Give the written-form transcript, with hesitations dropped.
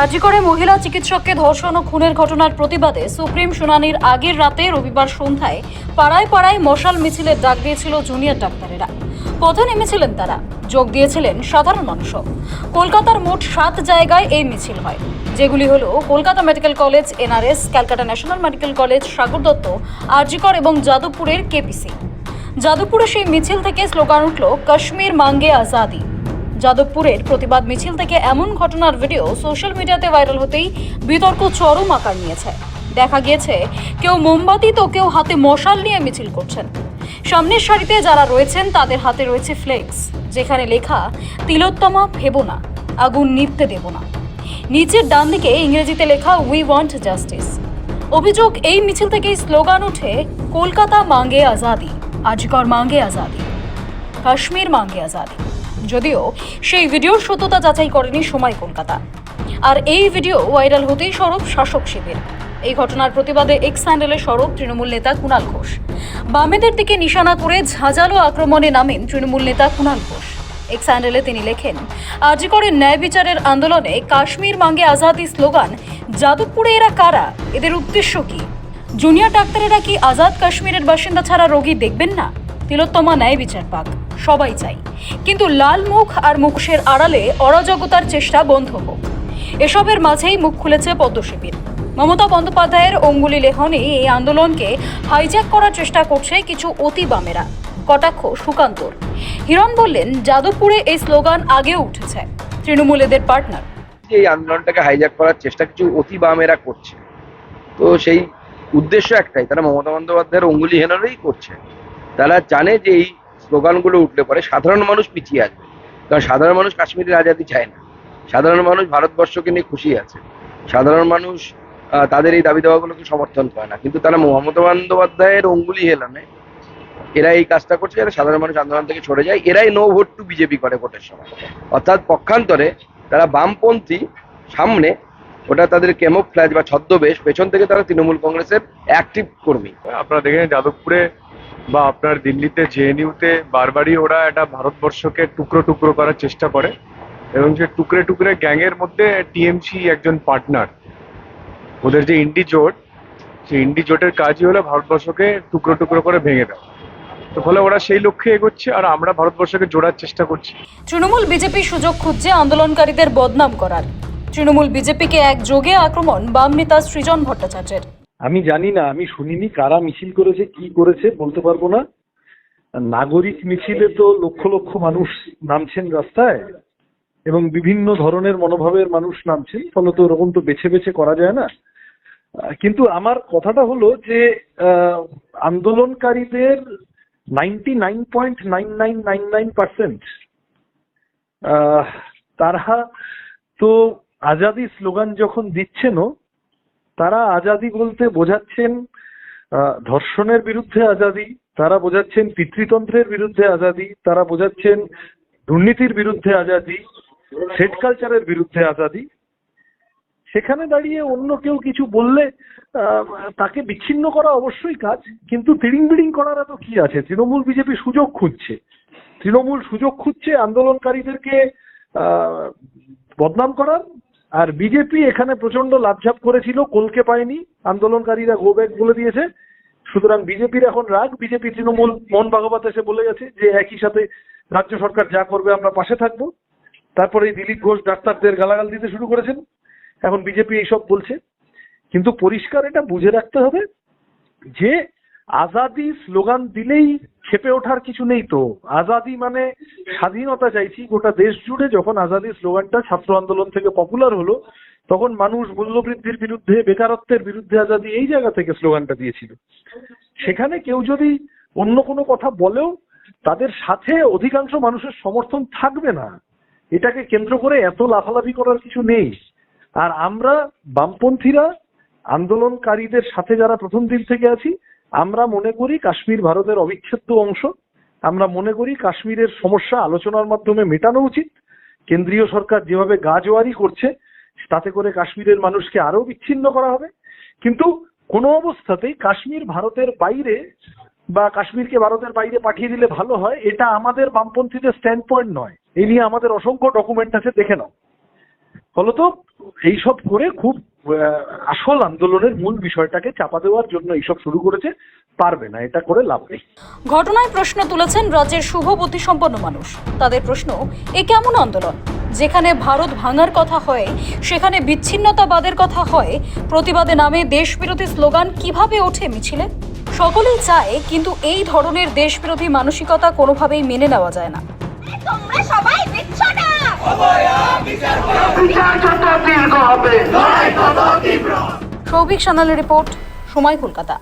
আজিকরে মহিলা চিকিৎসককে ধর্ষণ ও খুনের ঘটনার প্রতিবাদে সুপ্রিম শুনানির আগের রাতে রবিবার সন্ধ্যায় পাড়ায় পাড়ায় মশাল মিছিলের ডাক দিয়েছিল জুনিয়র ডাক্তারেরা। পথে নেমেছিলেন তারা, যোগ দিয়েছিলেন সাধারণ মানুষও। কলকাতার মোট 7 জায়গায় এই মিছিল হয়, যেগুলি হলো Kolkata Medical College, NRS, Calcutta National Medical College, Sagar Dutta, RG Kar এবং যাদবপুরের কেপিসি। যাদবপুরে সেই মিছিল থেকে স্লোগান উঠল কাশ্মীর মাঙ্গে আজাদি। যাদবপুরের প্রতিবাদ মিছিল থেকে এমন ঘটনার ভিডিও সোশ্যাল মিডিয়াতে ভাইরাল হতেই বিতর্ক চরম আকার নিয়েছে। দেখা গিয়েছে কেউ মোমবাতি তো কেউ হাতে মশাল নিয়ে মিছিল করছেন। সামনের সারিতে যারা রয়েছেন তাদের হাতে রয়েছে ফ্লেক্স, যেখানে লেখা তিলোত্তমা ভেবো না, আগুন নিভতে দেব না। নিচের ডান দিকে ইংরেজিতে লেখা উই ওয়ান্ট জাস্টিস। অভিযোগ, এই মিছিল থেকেই স্লোগান ওঠে কলকাতা মাঙ্গে আজাদি, আজিকর মাঙ্গে আজাদি, কাশ্মীর মাঙ্গে আজাদি। যদিও সেই ভিডিওর সত্যতা যাচাই করেনি সময় কলকাতা। আর এই ভিডিও ভাইরাল হতেই সরব শাসক শিবির। এই ঘটনার প্রতিবাদে এক্স হ্যান্ডেলে সরব তৃণমূল নেতা কুণাল ঘোষ। বামেদের দিকে নিশানা করে ঝাঁঝালো আক্রমণে নামেন তৃণমূল নেতা কুণাল ঘোষ। এক্স হ্যান্ডেলে তিনি লেখেন, আরজি করে ন্যায় বিচারের আন্দোলনে কাশ্মীর মাঙ্গে আজাদি স্লোগান, যাদবপুরে এরা কারা, এদের উদ্দেশ্য কি? জুনিয়র ডাক্তারেরা কি আজাদ কাশ্মীরের বাসিন্দা ছাড়া রোগী দেখবেন না? তিলোত্তমা ন্যায় বিচার পাক, সবাই চাই, কিন্তু লাল মুখ আর মুখোশের আড়ালে অরাজকতার চেষ্টা বন্ধ হোক। এসবের মাঝেই মুখ খুলেছে পদ্ম শিবির। মমতা বন্দ্যোপাধ্যায়ের অঙ্গুলি লেখনে এই আন্দোলনকে হাইজ্যাক করার চেষ্টা করছে কিছু অতি বামেরা। কটাক্ষ সুকান্তর। হিরণ বললেন, যাদবপুরে এই স্লোগান আগেও উঠেছে, তৃণমূল এদের পার্টনার। এই আন্দোলনটাকে হাইজ্যাক করার চেষ্টা কিছু অতি বামেরা করছে, তো সেই উদ্দেশ্য একটাই, তারা মমতা বন্দ্যোপাধ্যায়ের অঙ্গুলি হেলনেই করছে। তারা জানে যে এই স্লোগানগুলো উঠলে পরে সাধারণ মানুষ পিছিয়ে আসবে, কারণ সাধারণ মানুষ কাশ্মীরের আজাদি চায় না। সাধারণ মানুষ ভারতবর্ষকে নিয়ে খুশি আছে। সাধারণ মানুষ তাদের এই দাবি দাওয়াগুলোকে সমর্থন করে না, কিন্তু তারা মমতা বন্দ্যোপাধ্যায়ের অঙ্গুলি হেলনে এরা এই কাজটা করছে যাতে সাধারণ মানুষ আন্দোলন থেকে সরে যায়। এরাই নো ভোট টু বিজেপি করে ভোটের সময়, অর্থাৎ পক্ষান্তরে তারা বামপন্থী সামনে, ওটা তাদের ক্যামোফ্ল্যাজ বা ছদ্মবেশ, পেছন থেকে তারা তৃণমূল কংগ্রেসের অ্যাক্টিভ কর্মী। আপনারা দেখেন যাদবপুরে বা আপনার দিল্লিতে জেএনইউতে বারবারই ওরা একটা ভারতবর্ষকে টুকরো টুকরো করার চেষ্টা করে, এবং সে টুকরে টুকরে গ্যাংয়ের মধ্যে টিএমসি একজন পার্টনার। ওদের যে ইন্ডি জোট, সেই ইন্ডি জোটের কাজই হলো ভারতবর্ষকে টুকরো টুকরো করে ভেঙে দেওয়া। তো ফলে ওরা সেই লক্ষ্যে এগোচ্ছে, আর আমরা ভারতবর্ষকে জোড়ার চেষ্টা করছি। তৃণমূল বিজেপি সুযোগ খুঁজছে আন্দোলনকারীদের বদনাম করার। তৃণমূল বিজেপিকে এক যোগে আক্রমণ বাম নেতা সৃজন ভট্টাচার্যের। আমি জানি না, আমি শুনিনি কারা মিছিল করেছে, কি করেছে বলতে পারবো না। নাগরিক মিছিলে তো লক্ষ লক্ষ মানুষ নামছেন রাস্তায়, এবং বিভিন্ন ধরনের মনোভাবের মানুষ নামছেন, ফলত ওরকম তো বেছে বেছে করা যায় না। কিন্তু আমার কথাটা হলো যে আন্দোলনকারীদের 99.9999% তারা তো আজাদি স্লোগান যখন দিচ্ছেনও, তারা আজাদি বলতে বোঝাচ্ছেন ধর্ষণের বিরুদ্ধে আজাদি, তারা বোঝাচ্ছেন পিতৃতন্ত্রের বিরুদ্ধে আজাদি, তারা বোঝাচ্ছেন দুর্নীতির বিরুদ্ধে আজাদি, সেট কালচারের বিরুদ্ধে আজাদি। সেখানে দাঁড়িয়ে অন্য কেউ কিছু বললে তাকে বিচ্ছিন্ন করা অবশ্যই কাজ, কিন্তু তিড়িং বিড়িং করার তো কি আছে? তৃণমূল বিজেপি সুযোগ খুঁজছে, তৃণমূল সুযোগ খুঁজছে আন্দোলনকারীদেরকে বদনাম করার। আর বিজেপি এখানে প্রচন্ড লাভঝাপ করেছিল, কলকে পায়নি, আন্দোলনকারীরা গো ব্যাক বলে দিয়েছে। সুতরাং বিজেপির এখন রাগ। বিজেপি তৃণমূল মোহন ভাগবত এসে বলে গেছে যে একই সাথে রাজ্য সরকার যা করবে আমরা পাশে থাকবো। তারপরে এই দিলীপ ঘোষ ডাক্তারদের গালাগাল দিতে শুরু করেছেন, এখন বিজেপি এইসব বলছে। কিন্তু পরিষ্কার এটা বুঝে রাখতে হবে যে আজাদি স্লোগান দিলেই খেপে ওঠার কিছু নেই। তো আজাদি মানে স্বাধীনতা চাইছি গোটা দেশ জুড়ে। যখন আজাদি স্লোগানটা ছাত্র আন্দোলন থেকে পপুলার হলো, তখন মানুষ মূল্যবৃদ্ধির বিরুদ্ধে, বেকারত্বের বিরুদ্ধে আজাদি এই জায়গা থেকে স্লোগানটা দিয়েছিল। সেখানে কেউ যদি অন্য কোনো কথা বলেও তাদের সাথে অধিকাংশ মানুষের সমর্থন থাকবে না। এটাকে কেন্দ্র করে এত লাফালাফি করার কিছু নেই। আর আমরা বামপন্থীরা আন্দোলনকারীদের সাথে যারা প্রথম দিন থেকে আছি, আমরা মনে করি কাশ্মীর ভারতের অবিচ্ছেদ্য অংশ। আমরা মনে করি কাশ্মীরের সমস্যা আলোচনার মাধ্যমে মেটানো উচিত। কেন্দ্রীয় সরকার যেভাবে গাজোয়ারি করছে, তাতে করে কাশ্মীরের মানুষকে আরো বিচ্ছিন্ন করা হবে। কিন্তু কোনো অবস্থাতেই কাশ্মীর ভারতের বাইরে বা কাশ্মীরকে ভারতের বাইরে পাঠিয়ে দিলে ভালো হয়, এটা আমাদের বামপন্থীদের স্ট্যান্ড পয়েন্ট নয়। এই নিয়ে আমাদের অসংখ্য ডকুমেন্ট আছে, দেখে নাও। ফলত এইসব করে খুব আসল আন্দোলনের মূল বিষয়টাকে চাপা দেওয়ার জন্য এইসব শুরু করেছে। পারবে না, এটা করে লাভ নেই। ঘটনায় প্রশ্ন তুলেছেন রাজ্যের শুভ বুদ্ধিসম্পন্ন মানুষ। তাদের প্রশ্ন, এ কেমন আন্দোলন? যেখানে ভারত ভাঙার কথা হয়, সেখানে বিচ্ছিন্নতাবাদের কথা হয়, প্রতিবাদে নামে দেশবিরোধী স্লোগান কিভাবে ওঠে মিছিলে? সকলেই চায়, কিন্তু এই ধরনের দেশবিরোধী মানসিকতা কোনোভাবেই মেনে নেওয়া যায় না। তোমরা সবাই দেখছো না? সৌভিক সানালের রিপোর্ট, সময় কলকাতা।